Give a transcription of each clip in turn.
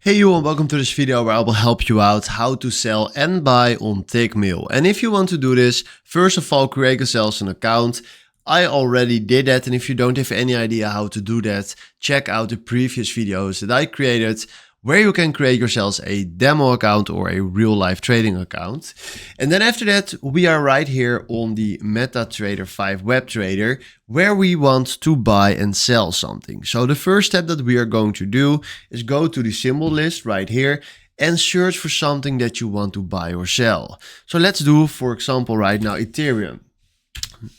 Hey you and welcome to this video where I will help you out how to sell and buy on TickMill. And if you want to do this, first of all, create yourself an account. I already did that, and if you don't have any idea how to do that, check out the previous videos that I created where you can create yourselves a demo account or a real life trading account. And then after that, we are right here on the MetaTrader 5 web trader where we want to buy and sell something. So the first step that we are going to do is go to the symbol list right here and search for something that you want to buy or sell. So let's do, for example, right now, Ethereum.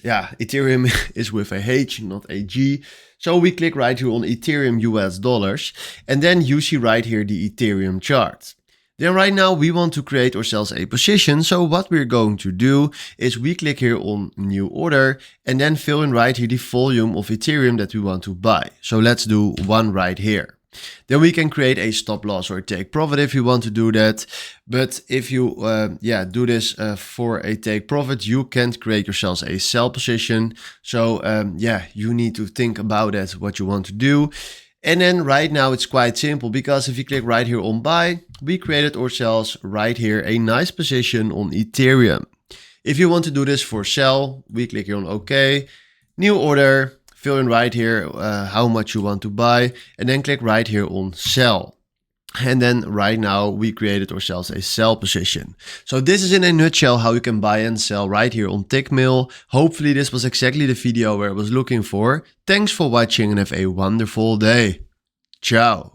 Yeah, Ethereum is with a H, not a G. So we click right here on Ethereum US dollars, and then you see right here the Ethereum chart. Then right now we want to create ourselves a position. So what we're going to do is we click here on new order and then fill in right here the volume of Ethereum that we want to buy. So let's do one right here. Then we can create a stop loss or take profit if you want to do that. But if you do this for a take profit, you can't create yourselves a sell position. So you need to think about that, what you want to do. And then right now it's quite simple, because if you click right here on buy, we created ourselves right here a nice position on Ethereum. If you want to do this for sell, we click here on OK, new order, fill in right here how much you want to buy, and then click right here on sell. And then right now we created ourselves a sell position. So this is in a nutshell how you can buy and sell right here on TickMill. Hopefully this was exactly the video where I was looking for. Thanks for watching and have a wonderful day. Ciao.